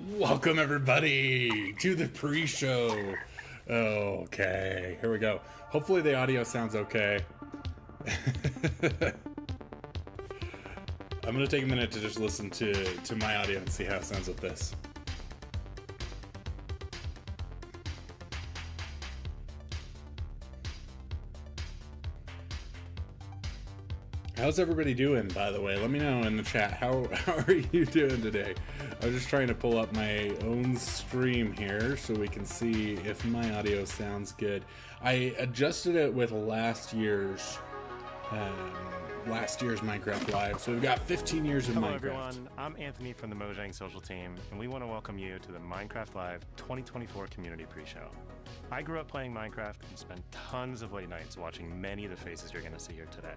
Welcome everybody to the pre-show. Okay, here we go. Hopefully the audio sounds okay. I'm gonna take a minute to just listen to my audio and see how it sounds with this. How's everybody doing, by the way? Let me know in the chat. How are you doing today? I was just trying to pull up my own stream here so we can see if my audio sounds good. I adjusted it with last year's Minecraft Live, so we've got 15 years of Minecraft. Hello everyone, I'm Anthony from the Mojang Social Team, and we want to welcome you to the Minecraft Live 2024 Community Pre-Show. I grew up playing Minecraft and spent tons of late nights watching many of the faces you're going to see here today.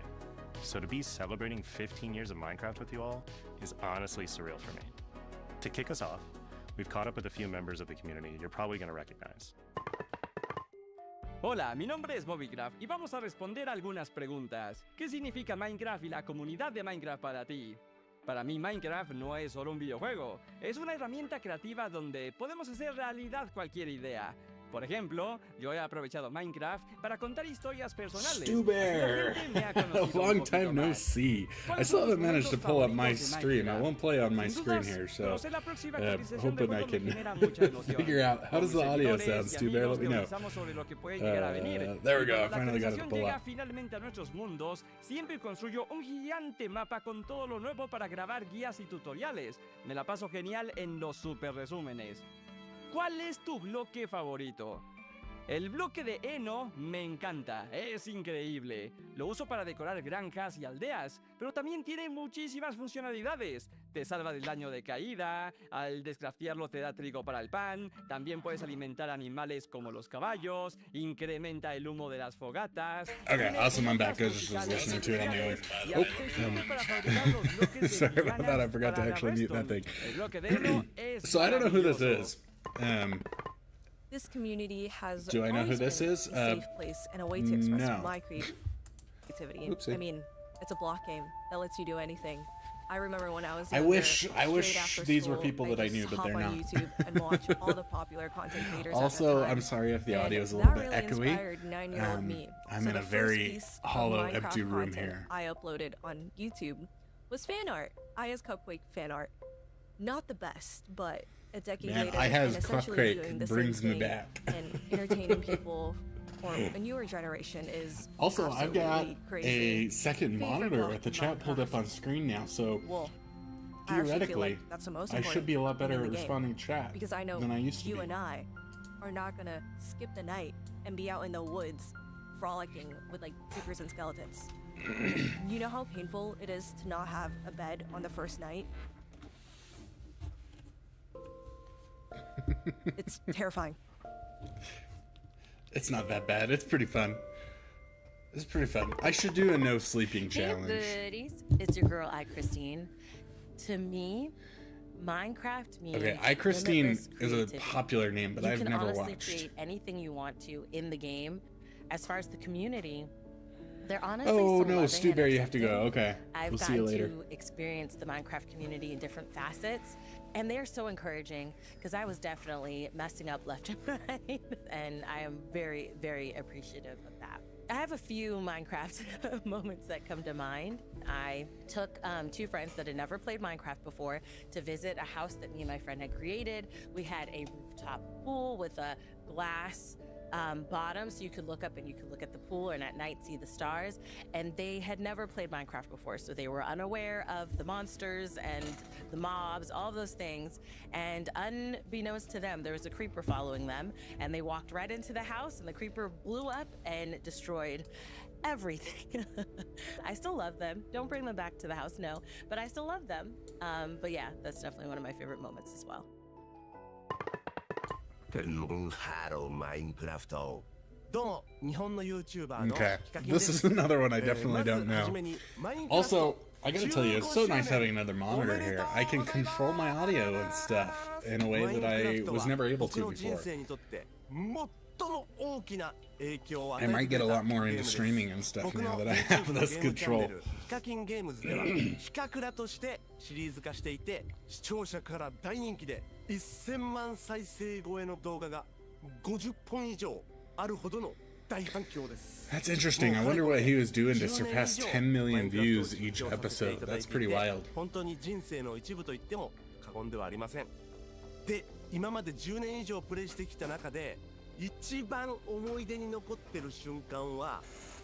So to be celebrating 15 years of Minecraft with you all is honestly surreal for me. To kick us off, we've caught up with a few members of the community you're probably going to recognize. Hola, mi nombre es Mobycraft y vamos a responder algunas preguntas. ¿Qué significa Minecraft y la comunidad de Minecraft para ti? Para mí Minecraft no es solo un videojuego, es una herramienta creativa donde podemos hacer realidad cualquier idea. Por ejemplo, yo he aprovechado Minecraft para contar historias personales. Stu Bear! A long time no see. I still haven't managed to pull up my stream. I won't play on my screen here, so hoping I can figure out how does the audio sound. Stu Bear, let me know. There we go, I finally got it to pull up. Finalmente a nuestros mundos, siempre construyo un gigante mapa con todo lo nuevo para grabar guías y tutoriales. Me la paso genial en los super resúmenes. ¿Cuál es tu bloque favorito? El bloque de heno me encanta, es increíble. Lo uso para decorar granjas y aldeas, pero también tiene muchísimas funcionalidades. Te salva del daño de caída, al descraftearlo te da trigo para el pan, también puedes alimentar animales como los caballos, incrementa el humo de las fogatas. Okay, awesome, I'm back. I was just listening to it on the other. Sorry about that, I forgot to actually mute that thing. So I don't know who this is. This community has do I know who this is? A safe place and a way to express my creativity. Oopsie. I mean, it's a block game that lets you do anything. I remember when I was I wish these were school, people that I knew, but they're hop not. on YouTube and watch all the popular content creators. Also, I'm sorry if the audio is a little bit echoey. I'm in a very hollow, empty room here. I uploaded on YouTube was fan art. Aya's Cupcake fan art. Not the best, but a decade later, Aya's and essentially doing the brings same me thing back. and entertaining people or a newer generation is also I've got crazy. A second monitor at the chat pulled up on screen now, so theoretically that's the most I should be a lot better at responding to chat because I know than I used to you be. and I are not gonna skip the night and be out in the woods frolicking with like creepers and skeletons. You know how painful it is to not have a bed on the first night? It's terrifying. It's not that bad. It's pretty fun. It's pretty fun. I should do a no sleeping challenge. Hey buddies, it's your girl iChristine. To me, Minecraft means iChristine is a popular name, but I've never watched. You can honestly create anything you want to in the game. As far as the community, they're honestly oh so no, loving Stu and Bear, you have to accepting. go. Okay, I've we'll see you later. gotten to experience the Minecraft community in different facets, and they're so encouraging because I was definitely messing up left and right, and I am very, very appreciative of that. I have a few Minecraft moments that come to mind. I took two friends that had never played Minecraft before to visit a house that me and my friend had created. We had a rooftop pool with a glass bottom, so you could look up and you could look at the pool and at night see the stars, and they had never played Minecraft before, so they were unaware of the monsters and the mobs, all those things, and unbeknownst to them there was a creeper following them, and they walked right into the house and the creeper blew up and destroyed everything. I still love them. Don't bring them back to the house, no, but I still love them. But yeah, that's definitely one of my favorite moments as well. Okay, this is another one I definitely don't know. Also, I gotta tell you, it's so nice having another monitor here. I can control my audio and stuff in a way that I was never able to before. I might get a lot more into streaming and stuff now that I have this control. ヒカキンゲームズではヒカクラとしてシリーズ化していて、視聴者から大人気で1000万再生超えの動画が50本以上あるほどの大反響です。 That's interesting. I wonder what he was doing to surpass 10 million views each episode. That's pretty wild. 本当に人生の一部と言っても過言ではありません。で、今まで10年以上プレイしてきた中で一番思い出に残ってる瞬間は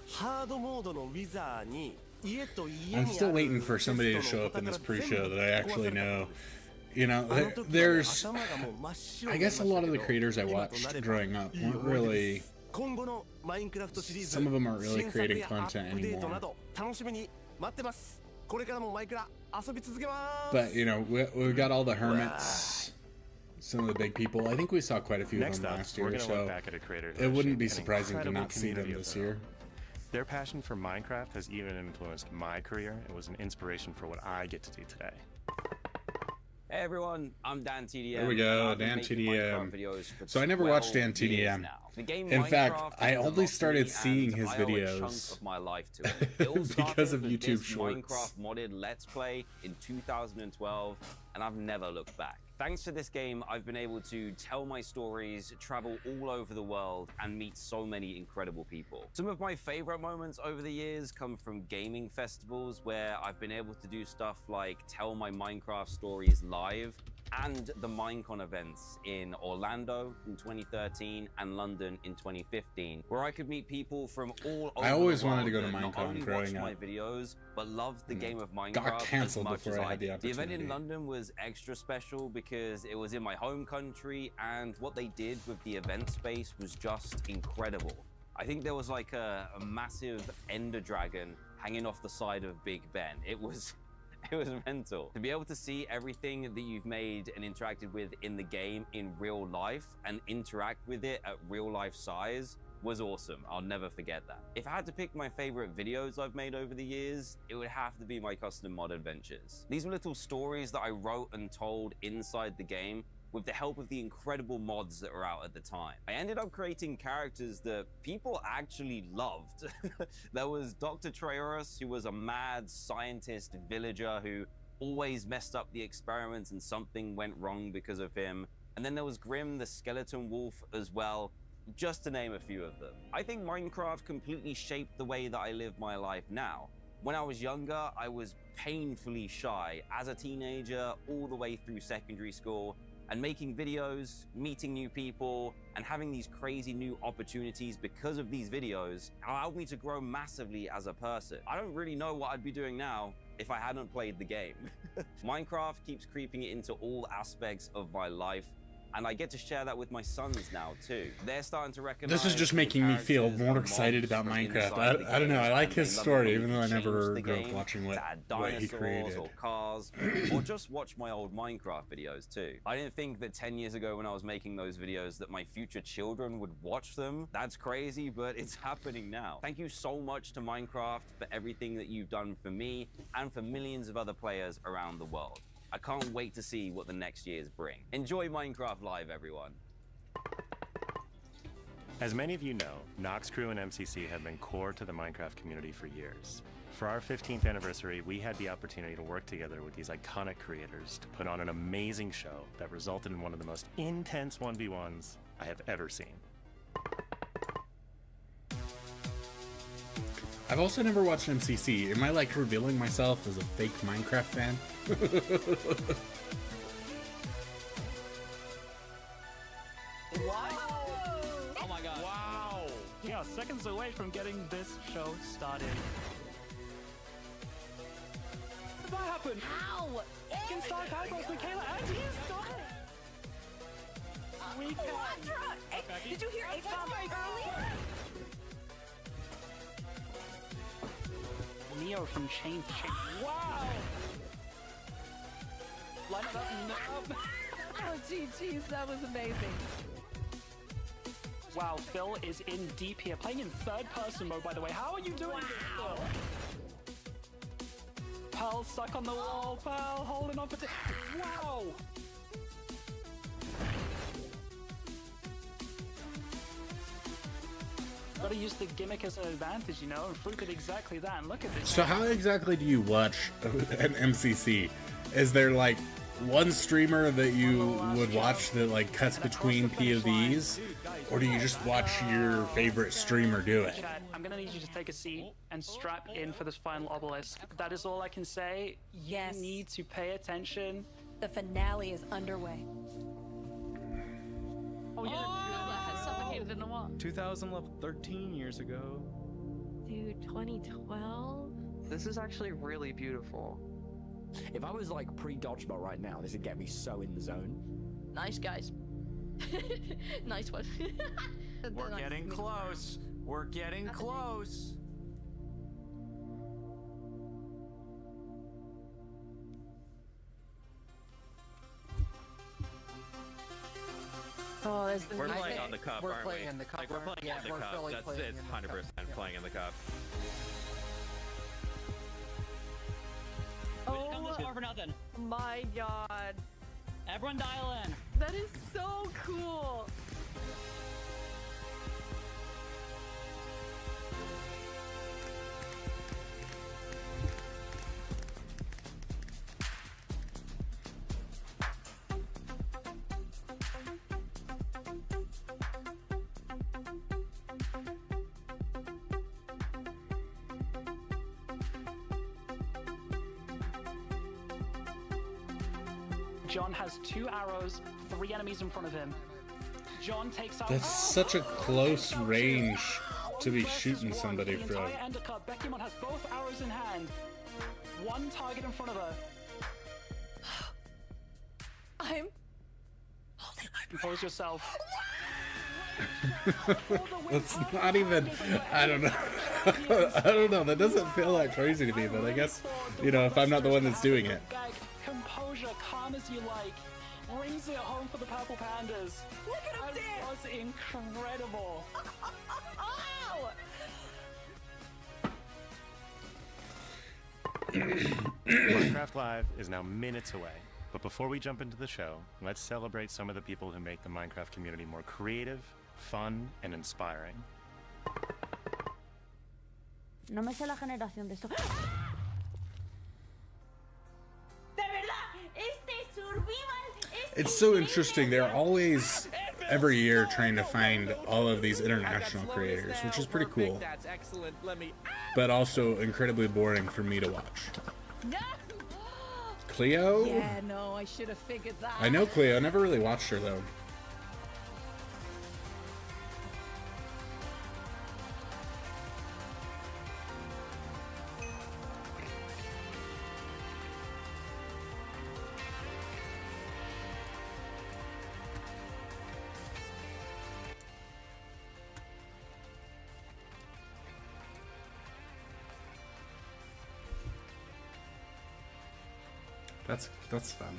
ハードモードのウィザーに家と家にある I'm still waiting for somebody to show up in this pre-show that I actually know. You know, there's, I guess a lot of the creators I watched growing up weren't really, some of them aren't really creating content anymore. But, you know, we've got all the hermits, some of the big people. I think we saw quite a few of them last year, so it wouldn't be surprising to not see them this year. Their passion for Minecraft has even influenced my career and was an inspiration for what I get to do today. Hey everyone, I'm Dan TDM. There we go, Dan TDM. So I never watched Dan TDM. In fact, I only started seeing his videos because of YouTube Shorts. Minecraft modded Let's Play in 2012, and I've never looked back. Thanks to this game, I've been able to tell my stories, travel all over the world, and meet so many incredible people. Some of my favorite moments over the years come from gaming festivals where I've been able to do stuff like tell my Minecraft stories live, and the Minecon events in Orlando in 2013 and London in 2015, where I could meet people from all over I always the world wanted to go to that not Minecon only growing watch up. my videos, but loved the game of Minecraft Got cancelled as much before as I had the The event opportunity. in London was extra special because it was in my home country, and what they did with the event space was just incredible. I think there was like a massive ender dragon hanging off the side of Big Ben. It was mental. To be able to see everything that you've made and interacted with in the game in real life and interact with it at real life size was awesome. I'll never forget that. If I had to pick my favorite videos I've made over the years, it would have to be my custom mod adventures. These were little stories that I wrote and told inside the game with the help of the incredible mods that were out at the time. I ended up creating characters that people actually loved. There was Dr. Trayaurus, who was a mad scientist villager who always messed up the experiments and something went wrong because of him. And then there was Grim the skeleton wolf as well, just to name a few of them. I think Minecraft completely shaped the way that I live my life now. When I was younger, I was painfully shy as a teenager all the way through secondary school. And making videos, meeting new people, and having these crazy new opportunities because of these videos allowed me to grow massively as a person. I don't really know what I'd be doing now if I hadn't played the game. Minecraft keeps creeping into all aspects of my life, and I get to share that with my sons now too. They're starting to recognize. This is just making me feel more excited about Minecraft. I don't know. I like his story, even though I never grew up watching what he created. Or cars, or just watch my old Minecraft videos too. I didn't think that 10 years ago when I was making those videos that my future children would watch them. That's crazy, but it's happening now. Thank you so much to Minecraft for everything that you've done for me and for millions of other players around the world. I can't wait to see what the next years bring. Enjoy Minecraft Live, everyone. As many of you know, Nox Crew and MCC have been core to the Minecraft community for years. For our 15th anniversary, we had the opportunity to work together with these iconic creators to put on an amazing show that resulted in one of the most intense 1v1s I have ever seen. I've also never watched MCC. Am I like revealing myself as a fake Minecraft fan? Oh my god. Wow. Yeah, seconds away from getting this show started. What did that happen? How? We can start eyeballs, Michaela, and he stop it. We can. Did you hear H-bomb earlier? Neo from Chain to Chain. Wow! Line it up and up. Oh, geez, that was amazing. Wow, Phil is in deep here, playing in third-person mode, by the way. How are you doing this, Phil? Pearl stuck on the wall. Pearl holding on for... Wow! got to use the gimmick as an advantage, you know, and Fruit did exactly that. And look at this. So how exactly do you watch an MCC? Is there like one streamer that you would watch that like cuts between POVs, or do you just watch your favorite streamer do it? Chat, I'm gonna need you to take a seat and strap in for this final obelisk. That is all I can say. Yes. You need to pay attention. The finale is underway. Oh, yeah. Has suffocated in the wall. 2011, 13 years ago. Dude, 2012? This is actually really beautiful. If I was like pre-dodgeball right now, this would get me so in the zone. Nice, guys. Nice one. We're getting close. We're getting close. Oh, there's the We're music. playing on the cup, We're aren't playing we? in the cup, Like, we're playing yeah, in the we're cup. fully That's playing it's in the 100% cup. playing in the cup. Oh, or for nothing. My god. Everyone dial in. That is so cool. John has 2 arrows, 3 enemies in front of him. John takes out. That's such a close range to be Versus shooting one somebody for the from. entire Ender Cup. Beckymon has both arrows in hand. 1 target in front of her. I'm Compose yourself. That's not even. I don't know. I don't know. That doesn't feel that crazy to me, but I guess, you know, if I'm not the one that's doing it. Composure, calm as you like. Brings it home for the Purple Pandas. Look at him That dance! was incredible. Minecraft Live is now minutes away. But before we jump into the show, let's celebrate some of the people who make the Minecraft community more creative, fun, and inspiring. No me sé la generación de esto. De verdad, este survival es It's so interesting. They're always, every year, trying to find all of these international creators, which is pretty cool. That's excellent. Let me. But also incredibly boring for me to watch. Cleo? Yeah, no, I should have figured that. I know Cleo. I never really watched her, though. That's fun.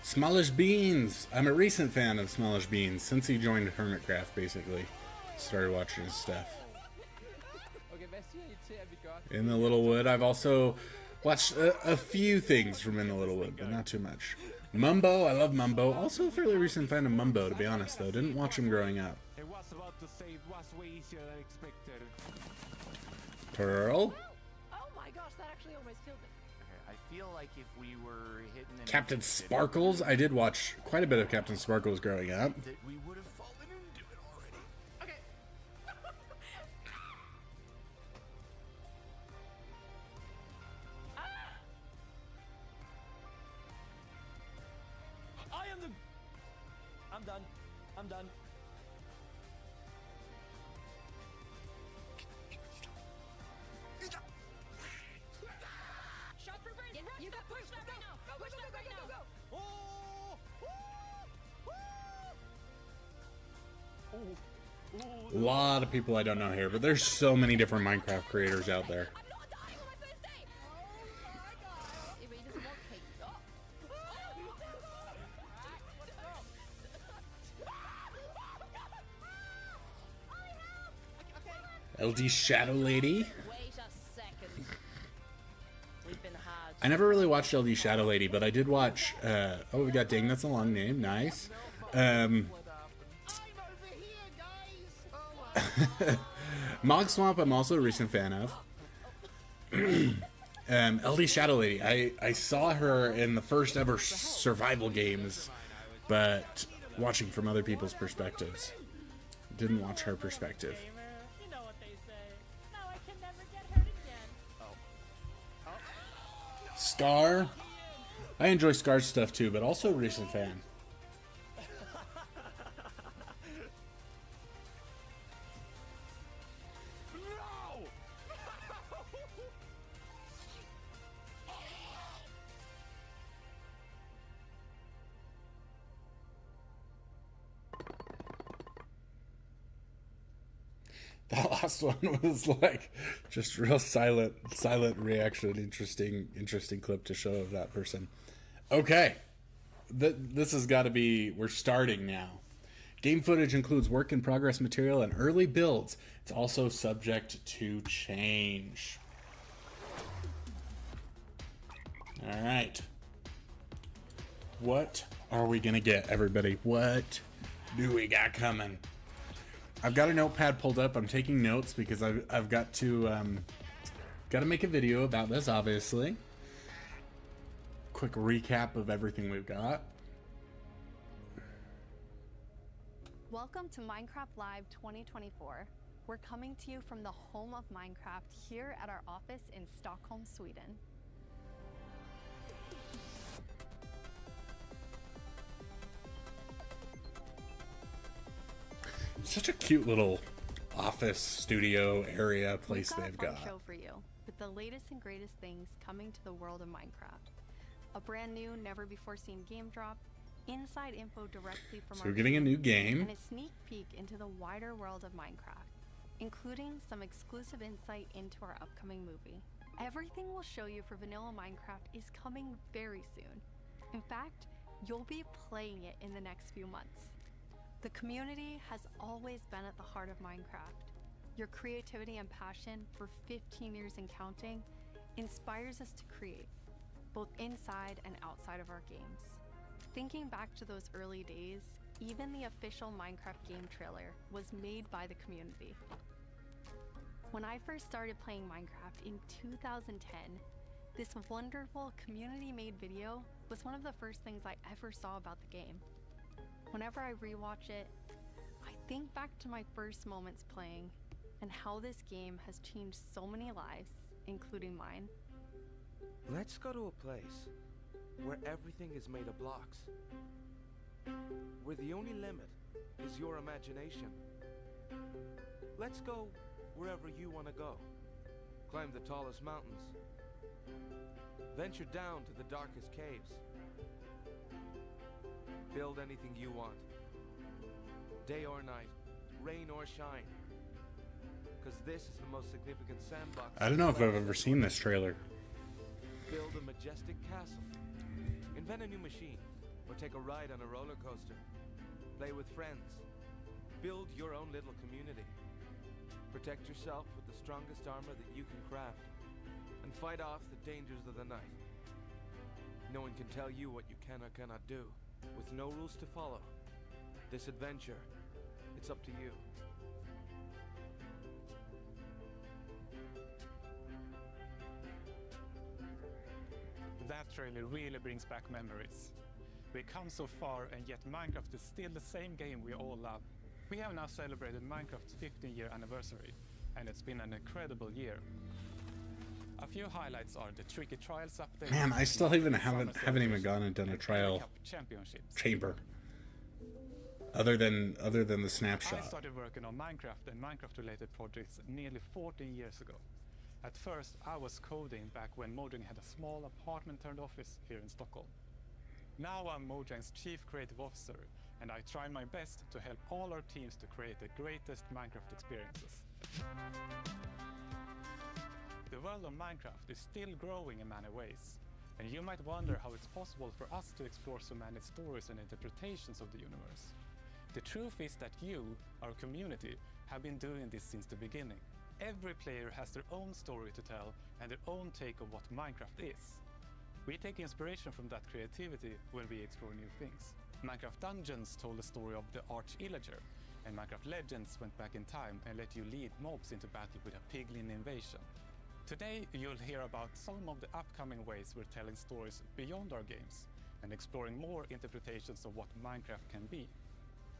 Smallish Beans. I'm a recent fan of Smallish Beans since he joined Hermitcraft. Basically, started watching his stuff. In the Little Wood. I've also watched a few things from In the Little Wood, but not too much. Mumbo, I love Mumbo. Also a fairly recent fan of Mumbo, to be honest, though. Didn't watch him growing up. I was about to say it was way easier than expected. Pearl? Oh my gosh, that actually almost killed me. I feel like if we were hitting an Captain Sparkles? I did watch quite a bit of Captain Sparkles growing up. That we would have fallen into it already. Okay. I am the. I'm done. I'm done. Shot for birds. Yeah, you got push that right now. Push that right now. Go. A lot of people I don't know here, but there's so many different Minecraft creators out there. I'm not dying on my first day. Oh my god. It really doesn't want cake. LD Shadow Lady. Wait a second. We've been hard. I never really watched LD Shadow Lady, but I did watch. Oh, we got Ding. That's a long name. Nice. Mog Swamp, I'm also a recent fan of. LD Shadow Lady. I saw her in the first ever survival games, but watching from other people's perspectives. Didn't watch her perspective. You know what they say. Now I can never get hurt again. Scar. I enjoy Scar's stuff too, but also a recent fan. That last one was like just real silent reaction. Interesting clip to show of that person. Okay, this has got to be. We're starting now. Game footage includes work in progress material and early builds. It's also subject to change. All right. What are we gonna get, everybody? What do we got coming? I've got a notepad pulled up. I'm taking notes because I've got to make a video about this, obviously. Quick recap of everything we've got. Welcome to Minecraft Live 2024. We're coming to you from the home of Minecraft here at our office in Stockholm, Sweden. Such a cute little office studio area place they've got. Show for you with the latest and greatest things coming to the world of Minecraft. A brand new, never before seen game drop, inside info directly from So our we're getting a new team, game. and a sneak peek into the wider world of Minecraft, including some exclusive insight into our upcoming movie. Everything we'll show you for vanilla Minecraft is coming very soon. In fact, you'll be playing it in the next few months. The community has always been at the heart of Minecraft. Your creativity and passion for 15 years and counting inspires us to create, both inside and outside of our games. Thinking back to those early days, even the official Minecraft game trailer was made by the community. When I first started playing Minecraft in 2010, this wonderful community-made video was one of the first things I ever saw about the game. Whenever I rewatch it, I think back to my first moments playing and how this game has changed so many lives, including mine. Let's go to a place where everything is made of blocks, where the only limit is your imagination. Let's go wherever you want to go. Climb the tallest mountains. Venture down to the darkest caves. Build anything you want. Day or night, rain or shine. Because this is the most significant sandbox. I don't know if I've ever seen this trailer. Build a majestic castle. Invent a new machine. Or take a ride on a roller coaster. Play with friends. Build your own little community. Protect yourself with the strongest armor that you can craft. And fight off the dangers of the night. No one can tell you what you can or cannot do. With no rules to follow. This adventure, it's up to you. That trailer really brings back memories. We've come so far, and yet Minecraft is still the same game we all love. We have now celebrated Minecraft's 15-year anniversary, and it's been an incredible year. A few highlights are the Tricky Trials update. Man, I still even haven't even gone and done a trial chamber. Other than the snapshot. I started working on Minecraft and Minecraft-related projects nearly 14 years ago. At first, I was coding back when Mojang had a small apartment-turned office here in Stockholm. Now I'm Mojang's Chief Creative Officer, and I try my best to help all our teams to create the greatest Minecraft experiences. The world of Minecraft is still growing in many ways, and you might wonder how it's possible for us to explore so many stories and interpretations of the universe. The truth is that you, our community, have been doing this since the beginning. Every player has their own story to tell and their own take on what Minecraft is. We take inspiration from that creativity when we explore new things. Minecraft Dungeons told the story of the Arch-Illager, and Minecraft Legends went back in time and let you lead mobs into battle with a piglin invasion. Today you'll hear about some of the upcoming ways we're telling stories beyond our games and exploring more interpretations of what Minecraft can be.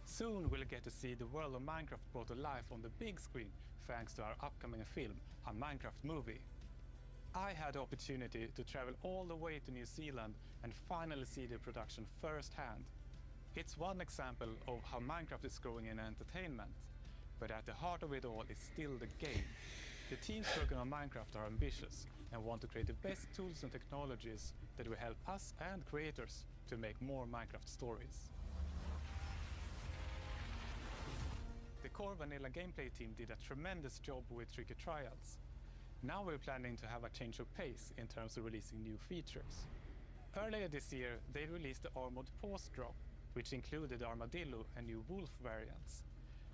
Soon we'll get to see the world of Minecraft brought to life on the big screen thanks to our upcoming film, a Minecraft movie. I had the opportunity to travel all the way to New Zealand and finally see the production firsthand. It's one example of how Minecraft is growing in entertainment, but at the heart of it all is still the game. The teams working on Minecraft are ambitious and want to create the best tools and technologies that will help us and creators to make more Minecraft stories. The core vanilla gameplay team did a tremendous job with tricky trials. Now we're planning to have a change of pace in terms of releasing new features. Earlier this year, they released the Armored Paws drop, which included Armadillo and new Wolf variants.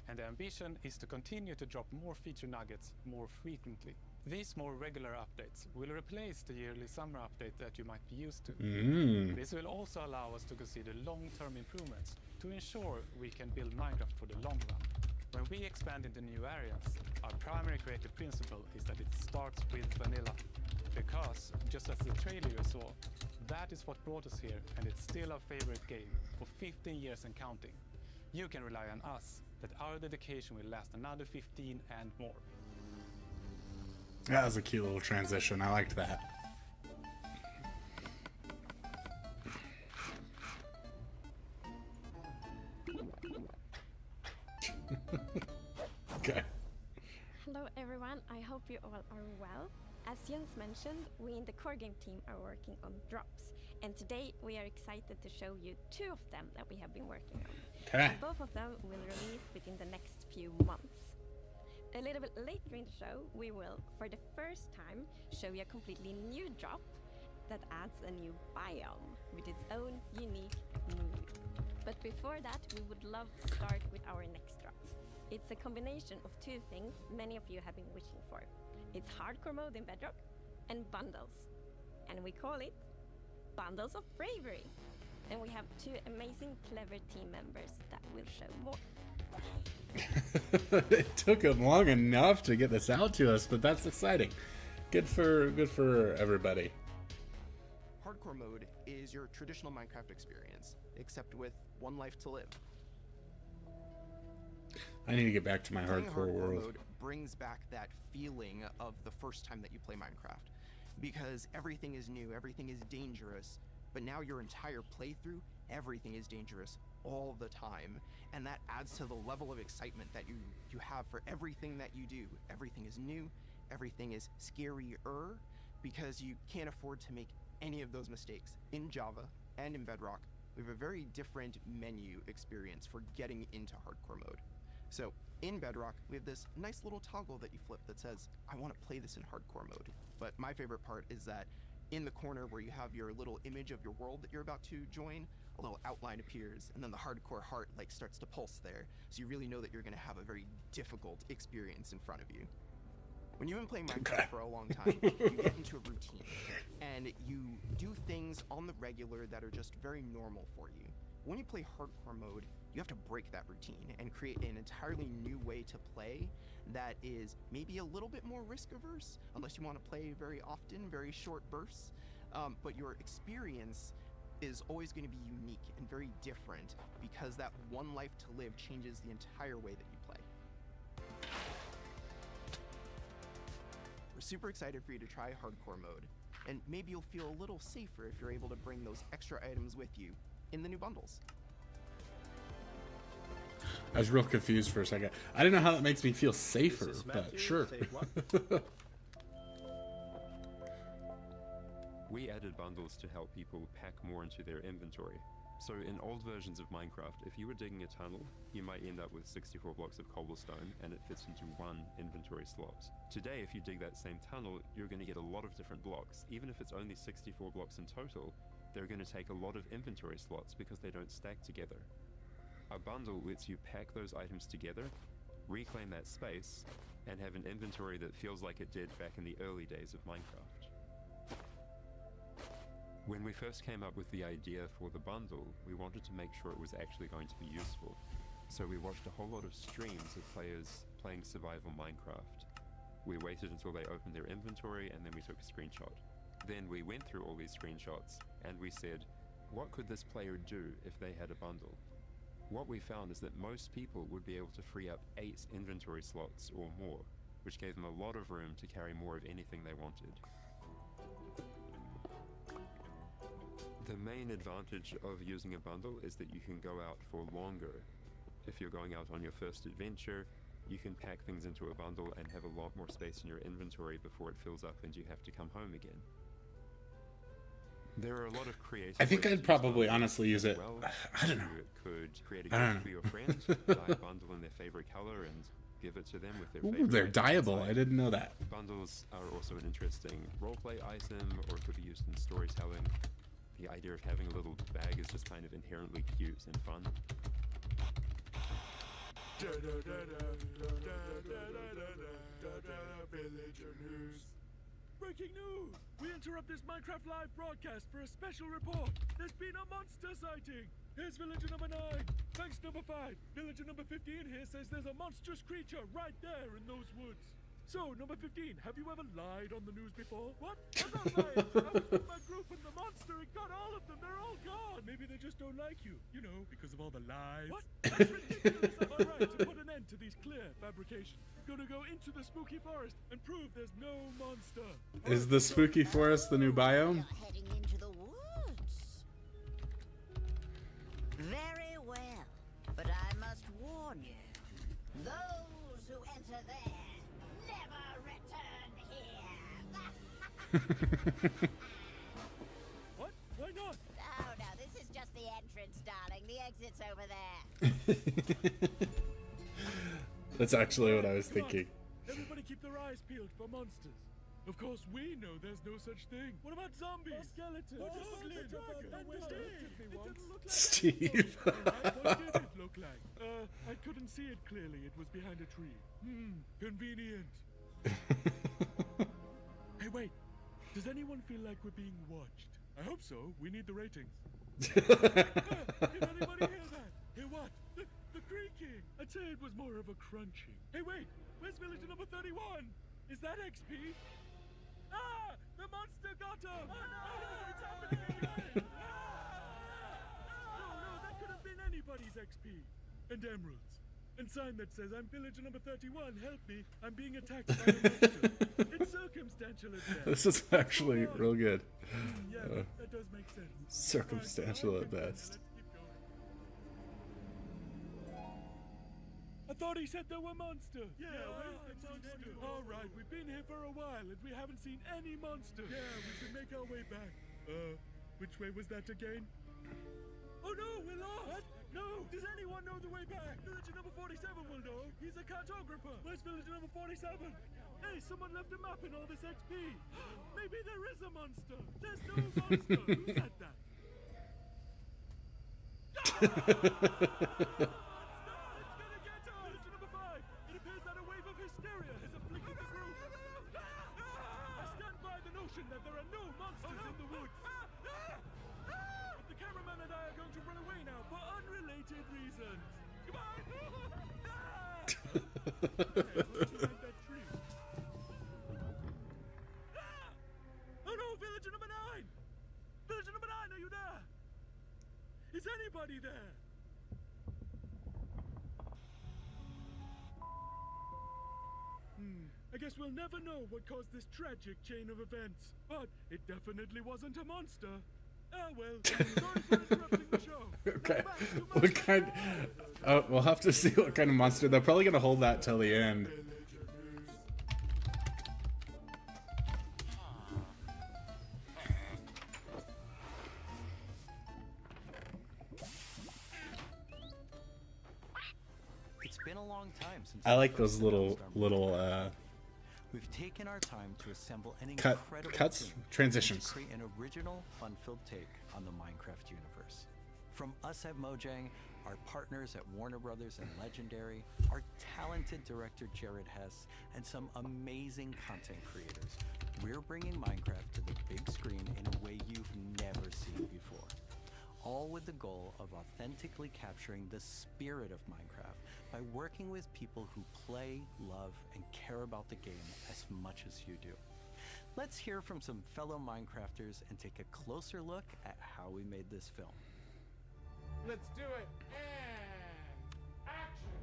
And the ambition is to continue to drop more feature nuggets more frequently. These more regular updates will replace the yearly summer update that you might be used to. This will also allow us to consider long-term improvements to ensure we can build Minecraft for the long run. When we expand into new areas, our primary creative principle is that it starts with vanilla. Because, just as the trailer you saw, that is what brought us here, and it's still our favorite game for 15 years and counting. You can rely on us that our dedication will last another 15 and more. That was a cute little transition. I liked that. Okay. Hello everyone, I hope you all are well. As Jens mentioned, we in the core game team are working on drops, and today we are excited to show you 2 of them that we have been working on. Okay. Both of them will release within the next few months. A little bit later in the show, we will, for the first time, show you a completely new drop that adds a new biome with its own unique mood. But before that, we would love to start with our next drop. It's a combination of 2 things many of you have been wishing for. It's hardcore mode in Bedrock and bundles. And we call it Bundles of Bravery. And we have 2 amazing, clever team members that will show more. It took them long enough to get this out to us, but that's exciting. Good for everybody. Hardcore mode is your traditional Minecraft experience, except with one life to live. I need to get back to my hardcore world. Mode brings back that feeling of the first time that you play Minecraft, because everything is new, everything is dangerous, but now your entire playthrough, everything is dangerous all the time, and that adds to the level of excitement that you have for everything that you do. Everything is new, everything is scarier, because you can't afford to make any of those mistakes. In Java and in Bedrock, we have a very different menu experience for getting into hardcore mode. So in Bedrock, we have this nice little toggle that you flip that says, I want to play this in hardcore mode. But my favorite part is that in the corner where you have your little image of your world that you're about to join, a little outline appears, and then the hardcore heart starts to pulse there. So you really know that you're going to have a very difficult experience in front of you. When you've been playing Minecraft for a long time, you get into a routine, and you do things on the regular that are just very normal for you. When you play hardcore mode, you have to break that routine and create an entirely new way to play that is maybe a little bit more risk averse, unless you want to play very often, very short bursts. But your experience is always going to be unique and very different, because that one life to live changes the entire way that you play. We're super excited for you to try hardcore mode, and maybe you'll feel a little safer if you're able to bring those extra items with you in the new bundles. I was real confused for a second. I didn't know how that makes me feel safer, but sure. We added bundles to help people pack more into their inventory. So in old versions of Minecraft, if you were digging a tunnel, you might end up with 64 blocks of cobblestone, and it fits into 1 inventory slot. Today, if you dig that same tunnel, you're going to get a lot of different blocks. Even if it's only 64 blocks in total, they're going to take a lot of inventory slots because they don't stack together. A bundle lets you pack those items together reclaim that space, and have an inventory that feels like it did back in the early days of Minecraft. When we first came up with the idea for the bundle, we wanted to make sure it was actually going to be useful. So we watched a whole lot of streams of players playing survival Minecraft. We waited until they opened their inventory and then we took a screenshot. Then we went through all these screenshots and we said, what could this player do if they had a bundle? What we found is that most people would be able to free up 8 inventory slots or more, which gave them a lot of room to carry more of anything they wanted. The main advantage of using a bundle is that you can go out for longer. If you're going out on your first adventure, you can pack things into a bundle and have a lot more space in your inventory before it fills up and you have to come home again. There are a lot of creative I think I'd probably honestly use it. Well, I don't know. You could create a I don't gift for know. your friend, dye a bundle in their favorite color, and give it to them with their Ooh, favorite they're item dyeable. inside. I didn't know that. Bundles are also an interesting roleplay item, or it could be used in storytelling. The idea of having a little bag is just kind of inherently cute and fun. Villager news. Breaking news! We interrupt this Minecraft Live broadcast for a special report. There's been a monster sighting. Here's villager number 9. Thanks number 5. Villager number 15 here says there's a monstrous creature right there in those woods. So, number 15, have you ever lied on the news before? What? I'm not lying. I was with my group and the monster, it got all of them. They're all gone. Maybe they just don't like you. You know, because of all the lies. What? That's ridiculous. All right, to put an end to these clear fabrications, gonna go into the spooky forest and prove there's no monster. Is the spooky forest the new biome? Heading into the woods. Very well, but I must warn you. Those who enter there never return here. What? Why not? Oh no, this is just the entrance, darling. The exit's over there. That's actually what I was thinking. Everybody keep their eyes peeled for monsters. Of course, we know there's no such thing. What about zombies? Or skeletons? What Steve. What did it look like? I couldn't see it clearly. It was behind a tree. Convenient. Hey, wait. Does anyone feel like we're being watched? I hope so. We need the ratings. Did anybody hear that? Hear what? The creaking. I'd say it was more of a crunching. Hey, wait. Where's villager number 31? Is that XP? Ah! The monster got him! Oh no! It's happening again! No, that could have been anybody's XP. And emeralds. And sign that says, I'm villager number 31, help me. I'm being attacked by a monster. It's circumstantial at best. This is actually real good. Yeah, that does make sense. Circumstantial at best. I thought he said there were monsters. Yeah, where's the monster? All right, we've been here for a while and we haven't seen any monsters. Yeah, we should make our way back. Which way was that again? Oh no, we're lost! What? No! Does anyone know the way back? Villager number 47 will know. He's a cartographer. Where's villager number 47? Hey, someone left a map in all this XP. Maybe there is a monster. There's no monster. Who said that? That there are no monsters in the woods. But the cameraman and I are going to run away now for unrelated reasons. Goodbye. That tree. Oh no, villager number 9! Villager number 9, are you there? Is anybody there? I guess we'll never know what caused this tragic chain of events, but it definitely wasn't a monster. Ah well, sorry for interrupting the show. Okay. What kind? We'll have to see what kind of monster. They're probably gonna hold that till the end. It's been a long time since I like those little We've taken our time to assemble an Cut- incredible cuts, team transitions. to create an original, fun-filled take on the Minecraft universe. From us at Mojang, our partners at Warner Brothers and Legendary, our talented director Jared Hess, and some amazing content creators, we're bringing Minecraft to the big screen in a way you've never seen before. All with the goal of authentically capturing the spirit of Minecraft by working with people who play, love, and care about the game as much as you do. Let's hear from some fellow Minecrafters and take a closer look at how we made this film. Let's do it. And action.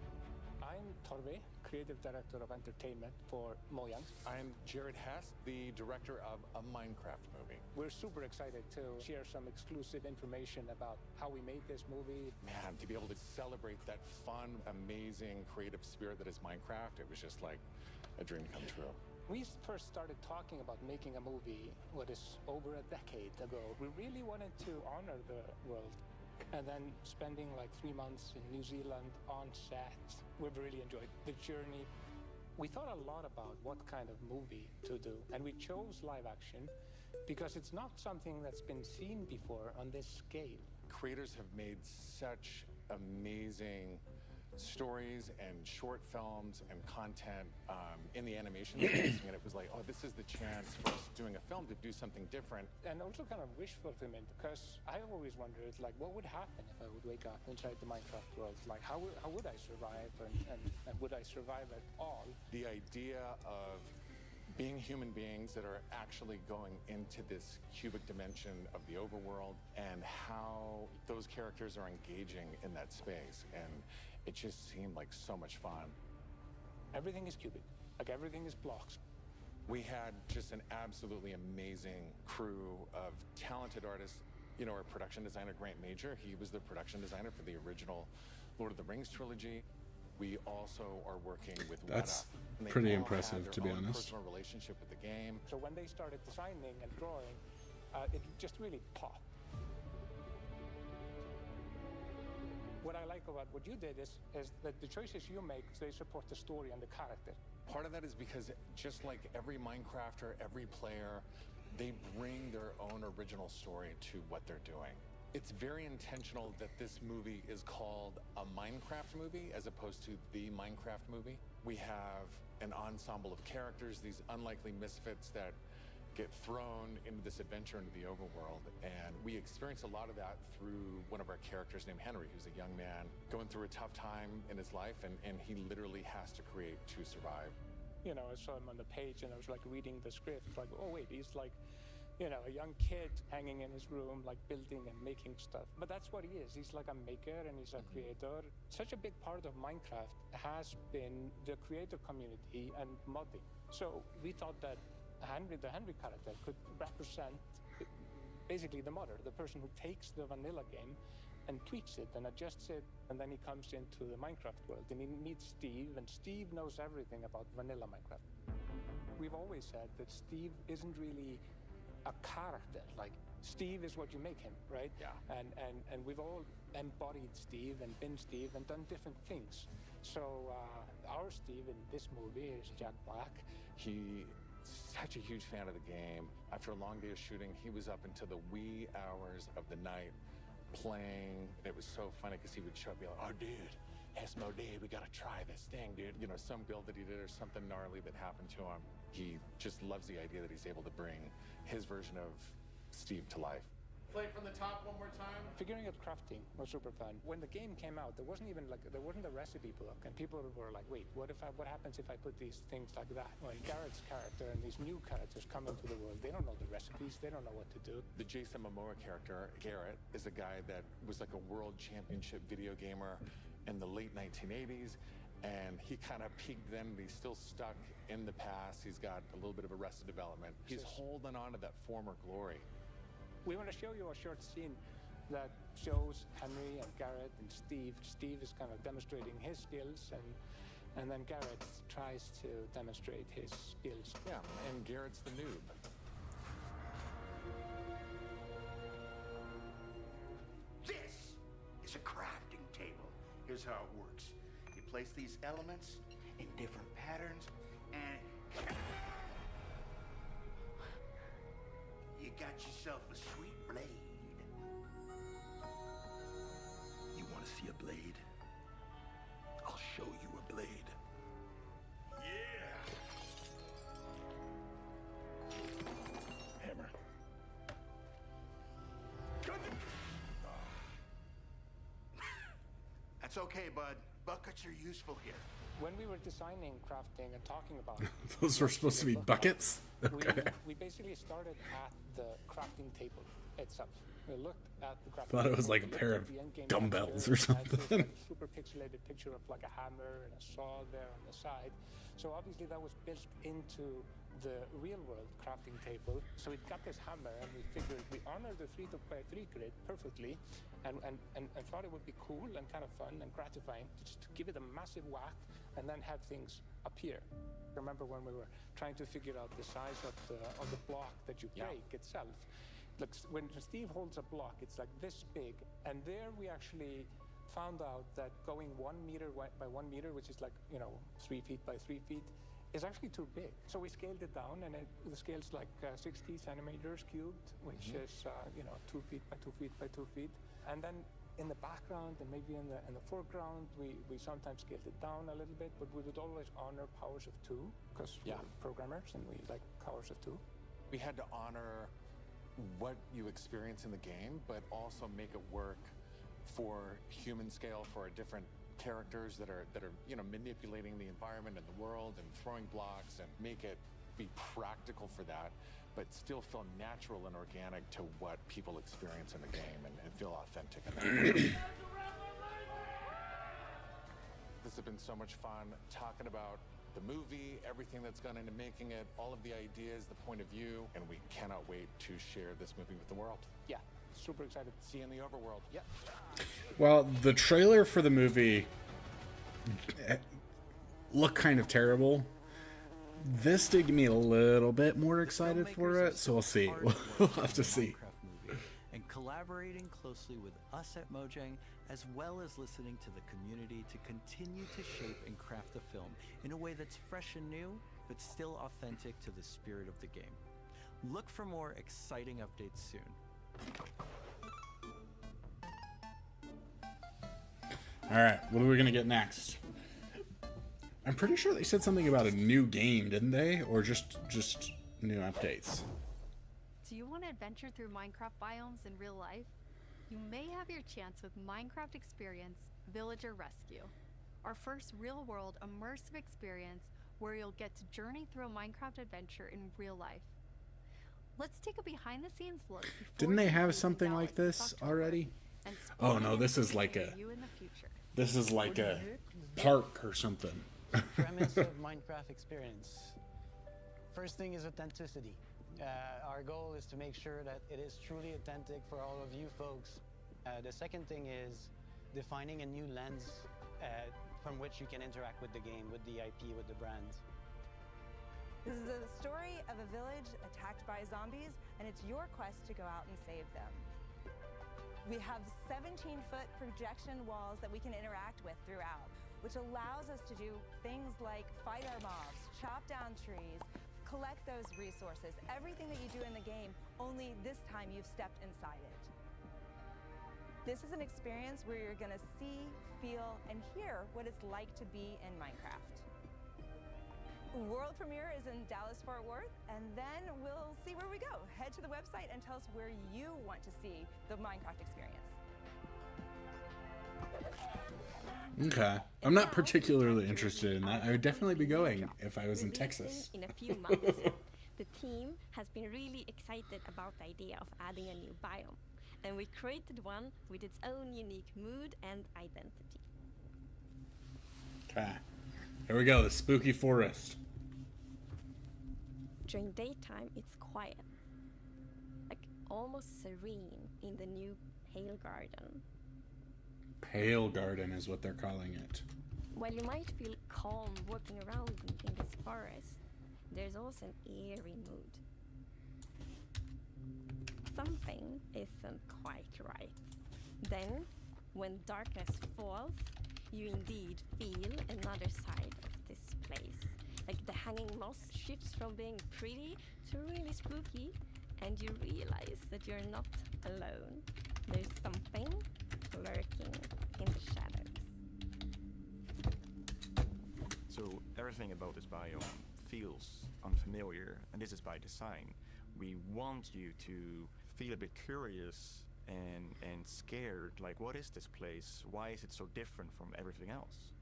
I'm Torve, creative director of entertainment for Mojang. I'm Jared Hess, the director of a Minecraft movie. We're super excited to share some exclusive information about how we made this movie. Man, to be able to celebrate that fun, amazing, creative spirit that is Minecraft, it was just like a dream come true. We first started talking about making a movie, over a decade ago. We really wanted to honor the world. And then spending like 3 months in New Zealand on set, we've really enjoyed the journey. We thought a lot about what kind of movie to do, and we chose live action because it's not something that's been seen before on this scale. Creators have made such amazing stories and short films and content in the animation space, and it was like, oh, this is the chance for us doing a film to do something different. And also kind of wish fulfillment, because I always wondered, like, what would happen if I would wake up inside the Minecraft world? Like, how would I survive, and would I survive at all? The idea of being human beings that are actually going into this cubic dimension of the overworld, and how those characters are engaging in that space, and it just seemed like so much fun. Everything is cubic, like everything is blocks. We had just an absolutely amazing crew of talented artists. You know, our production designer, Grant Major, he was the production designer for the original Lord of the Rings trilogy. We also are working with That's Weta. pretty impressive, to be honest. Personal relationship with the game. So when they started designing and drawing, it just really popped. What I like about what you did is that the choices you make, they support the story and the character. Part of that is because just like every Minecrafter, every player, they bring their own original story to what they're doing. It's very intentional that this movie is called a Minecraft movie as opposed to the Minecraft movie. We have an ensemble of characters, these unlikely misfits that get thrown into this adventure into the overworld, and we experience a lot of that through one of our characters named Henry, who's a young man going through a tough time in his life, and he literally has to create to survive. You know, I saw him on the page and I was like reading the script, like, oh wait, he's like, you know, a young kid hanging in his room, like building and making stuff. But that's what he is. He's like a maker and he's a creator. Such a big part of Minecraft has been the creator community and modding. So we thought that the Henry character could represent basically the modder, the person who takes the vanilla game and tweaks it and adjusts it, and then he comes into the Minecraft world and he meets Steve, and Steve knows everything about vanilla Minecraft. We've always said that Steve isn't really a character. Like, Steve is what you make him, right? Yeah. And we've all embodied Steve and been Steve and done different things. So our Steve in this movie is Jack Black. He's such a huge fan of the game. After a long day of shooting, he was up until the wee hours of the night playing. It was so funny because he would show up and be like, oh, dude, it's my day. We got to try this thing, dude. You know, some build that he did or something gnarly that happened to him. He just loves the idea that he's able to bring his version of Steve to life. Play it from the top one more time. Figuring out crafting was super fun. When the game came out, there wasn't a recipe book, and people were like, wait, what happens if I put these things like that? When Garrett's character and these new characters come into the world, they don't know the recipes, they don't know what to do. The Jason Momoa character, Garrett, is a guy that was like a world championship video gamer in the late 1980s, and he kind of peaked then, but he's still stuck in the past. He's got a little bit of arrested development. He's holding on to that former glory. We want to show you a short scene that shows Henry and Garrett and Steve. Steve is kind of demonstrating his skills, and then Garrett tries to demonstrate his skills. Yeah, and Garrett's the noob. This is a crafting table. Here's how it works. You place these elements in different patterns, and you got yourself a sweet blade. You want to see a blade? That's okay, bud. Buckets are useful here. When we were designing, crafting, and talking about it, Those were supposed to be buckets? Okay. we basically started at the crafting table itself. We looked at the crafting Thought it was table, like a we pair looked of at the endgame dumbbells texture, or and it had this, something. like, super pixelated picture of like a hammer and a saw there on the side. So obviously that was built into the real world crafting table. So it got this hammer, and we figured we honored the 3x3 grid perfectly, and thought it would be cool and kind of fun and gratifying just to give it a massive whack and then have things appear. Remember when we were trying to figure out the size of the block that you break itself? Look, when Steve holds a block, it's like this big, and there we actually found out that going 1 meter by 1 meter, which is like 3 feet by 3 feet, is actually too big. So we scaled it down, and the scale's like 60 centimeters cubed, which is 2 feet by 2 feet by 2 feet. And then in the background and maybe in the foreground, we sometimes scaled it down a little bit, but we would always honor powers of 2 because we're programmers and we like powers of 2. We had to honor what you experience in the game, but also make it work for human scale for different characters that are manipulating the environment and the world and throwing blocks, and make it be practical for that, but still feel natural and organic to what people experience in the game and feel authentic in that. This has been so much fun talking about the movie, everything that's gone into making it, all of the ideas, the point of view, and we cannot wait to share this movie with the world. Yeah, super excited. See you in the overworld. Yeah. Well, the trailer for the movie looked kind of terrible. This did get me a little bit more excited for it, so we'll see. We'll have to see. And collaborating closely with us at Mojang, as well as listening to the community to continue to shape and craft the film in a way that's fresh and new, but still authentic to the spirit of the game. Look for more exciting updates soon. Alright, what are we going to get next? I'm pretty sure they said something about a new game, didn't they? Or just new updates. Do you want to adventure through Minecraft biomes in real life? You may have your chance with Minecraft Experience Villager Rescue, our first real-world immersive experience where you'll get to journey through a Minecraft adventure in real life. Let's take a behind-the-scenes look. Didn't they have something like this already? Oh no, this is like a park or something. Premise of Minecraft Experience. First thing is authenticity. Our goal is to make sure that it is truly authentic for all of you folks. The second thing is defining a new lens from which you can interact with the game, with the IP, with the brand. This is the story of a village attacked by zombies, and it's your quest to go out and save them. We have 17-foot projection walls that we can interact with throughout, which allows us to do things like fight our mobs, chop down trees, collect those resources, everything that you do in the game, only this time you've stepped inside it. This is an experience where you're gonna see, feel, and hear what it's like to be in Minecraft. World premiere is in Dallas-Fort Worth, and then we'll see where we go. Head to the website and tell us where you want to see the Minecraft experience. Okay. I'm not particularly interested in that. I would definitely be going if I was in Texas. In a few months, the team has been really excited about the idea of adding a new biome, and we created one with its own unique mood and identity. Okay. Here we go, the spooky forest. During daytime, it's quiet, like almost serene in the new Pale Garden. Pale Garden is what they're calling it. While you might feel calm walking around in this forest, there's also an eerie mood. Something isn't quite right. Then, when darkness falls, you indeed feel another side of this place. Like the hanging moss shifts from being pretty to really spooky, and you realize that you're not alone. There's something lurking in the shadows. So everything about this biome feels unfamiliar, and this is by design. We want you to feel a bit curious and scared. Like, what is this place? Why is it so different from everything else?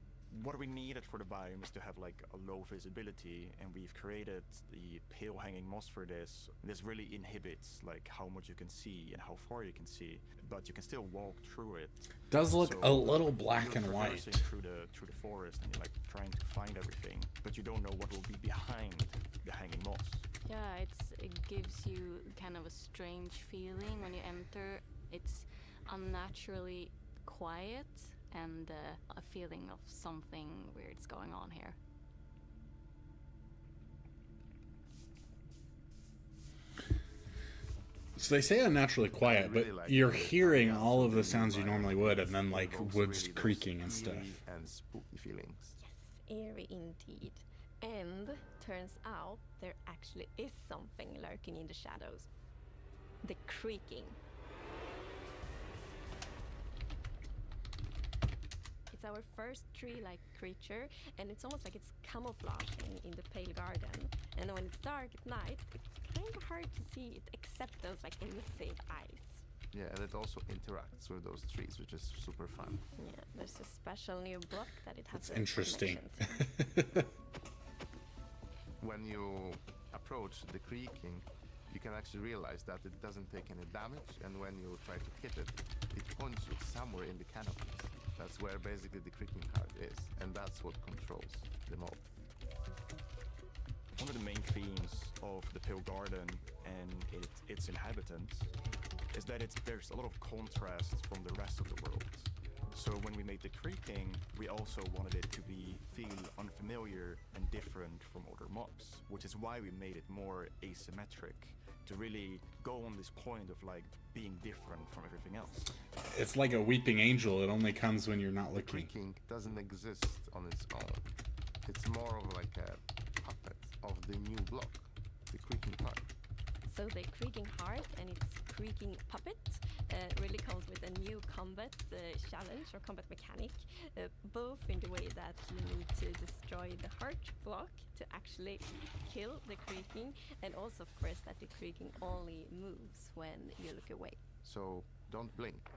What we needed for the biome is to have like a low visibility, and we've created the pale hanging moss for this. This really inhibits like how much you can see and how far you can see, but you can still walk through it. Does look a little black and white. Through the forest, and you're like trying to find everything, but you don't know what will be behind the hanging moss. Yeah, it gives you kind of a strange feeling when you enter. It's unnaturally quiet and a feeling of something weird's going on here. So they say unnaturally quiet, but you're hearing all of the sounds you normally would, and then like woods creaking and stuff. And spooky feelings. Yes, eerie indeed. And turns out there actually is something lurking in the shadows. The creaking. It's our first tree-like creature, and it's almost like it's camouflaging in the pale garden. And when it's dark at night, it's kind of hard to see it, except those like elusive eyes. Yeah, and it also interacts with those trees, which is super fun. Yeah, there's a special new block that it has. That's interesting. When you approach the creaking, you can actually realize that it doesn't take any damage, and when you try to hit it, it points you somewhere in the canopy. That's where basically the creaking heart is, and that's what controls the mob. One of the main themes of the Pale Garden and its inhabitants is that there's a lot of contrast from the rest of the world. So when we made the creaking, we also wanted it to feel unfamiliar and different from other mobs, which is why we made it more asymmetric, to really go on this point of like being different from everything else. It's like a weeping angel. It only comes when you're not looking. The creaking doesn't exist on its own. It's more of like a puppet of the new block, the creaking heart. So the creaking heart and its creaking puppet really comes with a new combat challenge or combat mechanic, both in the way that you need to destroy the heart block to actually kill the creaking, and also of course that the creaking only moves when you look away. So don't blink.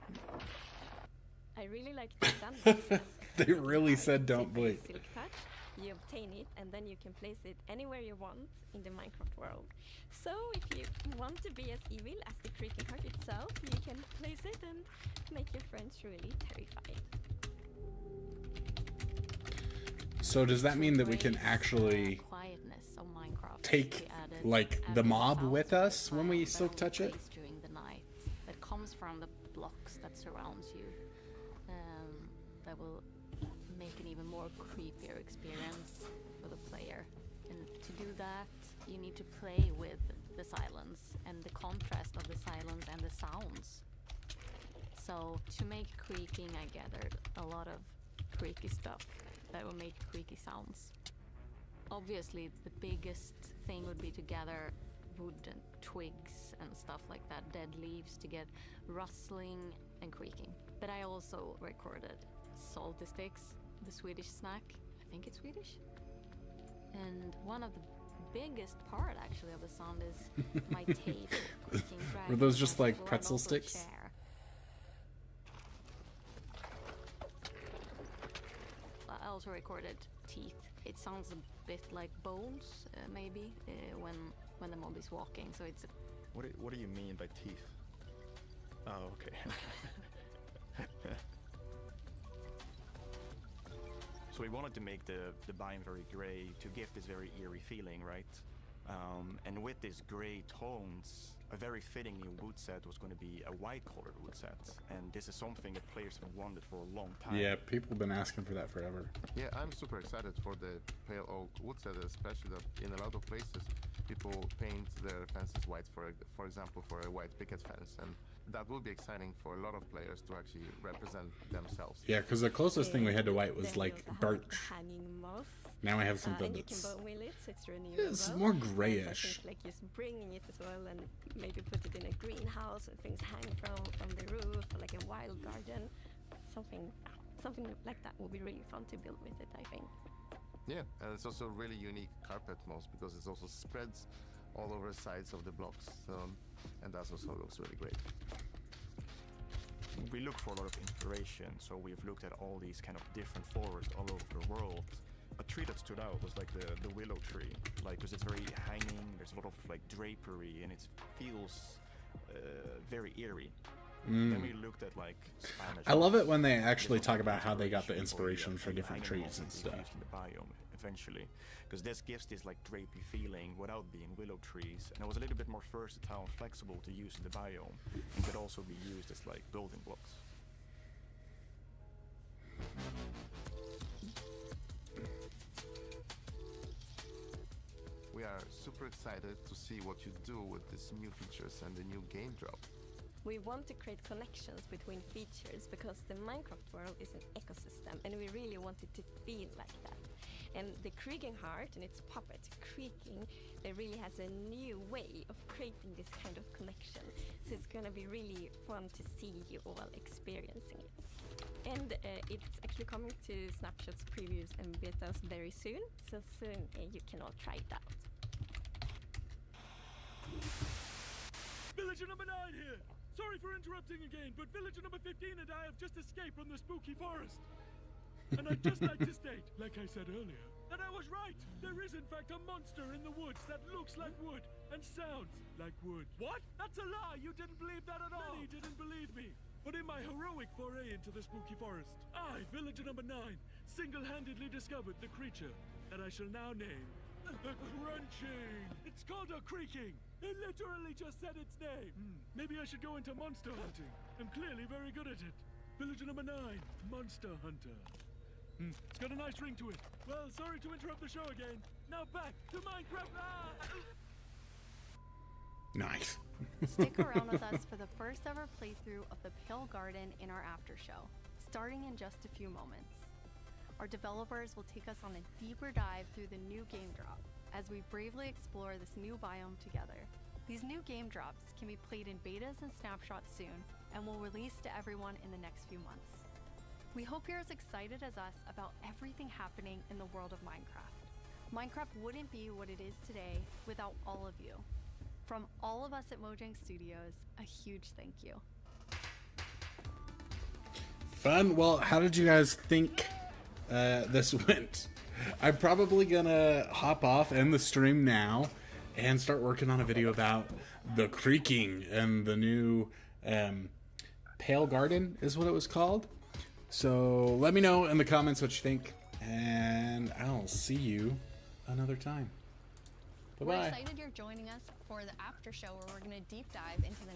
I really like the sandbox. They really said don't blink. Silk touch. You obtain it, and then you can place it anywhere you want in the Minecraft world. So if you want to be as evil as the creaking heart itself, you can place it and make your friends really terrified. So does that mean that we can actually quietness of Minecraft take like the mob with us when we silk touch it? During the night that comes from the blocks that surrounds you, that will make an even more creepier experience for the player. And to do that, you need to play with the silence and the contrast of the silence and the sounds. So to make creaking, I gathered a lot of creaky stuff that will make creaky sounds. Obviously, the biggest thing would be to gather wood and twigs and stuff like that, dead leaves, to get rustling and creaking. But I also recorded salty sticks, the Swedish snack. I think it's Swedish. And one of the biggest part actually of the sound is my table creaking. Were those just like pretzel sticks? I also recorded teeth. It sounds a bit like bones, maybe, when the mob is walking. So it's. What do you mean by teeth? Oh, okay. So we wanted to make the biome very gray to give this very eerie feeling, right? And with these gray tones, a very fitting new wood set was going to be a white-colored wood set. And this is something that players have wanted for a long time. Yeah, people have been asking for that forever. Yeah, I'm super excited for the pale oak wood set, especially that in a lot of places people paint their fences white, for example, for a white picket fence. And that will be exciting for a lot of players to actually represent themselves. Yeah, because the closest thing we had to white was like birch. Hanging moss. Now I have something and you that's can bone wheel it, so it's renewable. it's more grayish. Like just bringing it as well, and maybe put it in a greenhouse, and things hang from the roof, or like a wild garden. Something like that would be really fun to build with it, I think. Yeah, and it's also really unique carpet moss because it also spreads all over the sides of the blocks, and that also looks really great. we look for a lot of inspiration, so we've looked at all these kind of different forests all over the world. A tree that stood out was like the willow tree, like because it's very hanging, there's a lot of like drapery, and it feels very eerie. Then we looked at like Spanish. I love it when they actually talk about how they got the inspiration for different trees and stuff. In the biome eventually, because this gives this like drapey feeling without being willow trees, and it was a little bit more versatile and flexible to use in the biome, and could also be used as like building blocks. We are super excited to see what you do with these new features and the new game drop. We want to create connections between features because the Minecraft world is an ecosystem and we really want it to feel like that. And the Creaking Heart and its puppet, Creaking, it really has a new way of creating this kind of connection. So it's going to be really fun to see you all experiencing it. And it's actually coming to Snapshots, previews and betas very soon. So soon you can all try it out. Villager number 9 here! Sorry for interrupting again, but villager number 15 and I have just escaped from the spooky forest. And I'd just like to state, like I said earlier, that I was right. There is in fact a monster in the woods that looks like wood and sounds like wood. What? That's a lie! You didn't believe that at all! Many didn't believe me. But in my heroic foray into the spooky forest, I, villager number 9, single-handedly discovered the creature that I shall now name a Crunching. It's called a Creaking. It literally just said its name. Maybe I should go into monster hunting. I'm clearly very good at it. Villager number 9, Monster Hunter. It's got a nice ring to it. Well, sorry to interrupt the show again. Now back to Minecraft. Nice. Stick around with us for the first ever playthrough of the Pale Garden in our after show, starting in just a few moments. Our developers will take us on a deeper dive through the new game drop as we bravely explore this new biome together. These new game drops can be played in betas and snapshots soon and will release to everyone in the next few months. We hope you're as excited as us about everything happening in the world of Minecraft. Minecraft wouldn't be what it is today without all of you. From all of us at Mojang Studios, a huge thank you. Fun. Well, how did you guys think this went? I'm probably gonna hop off, end the stream now, and start working on a video about the Creaking and the new Pale Garden is what it was called. So let me know in the comments what you think, and I'll see you another time. Bye-bye. We're excited you're joining us for the after show where we're going to deep dive into the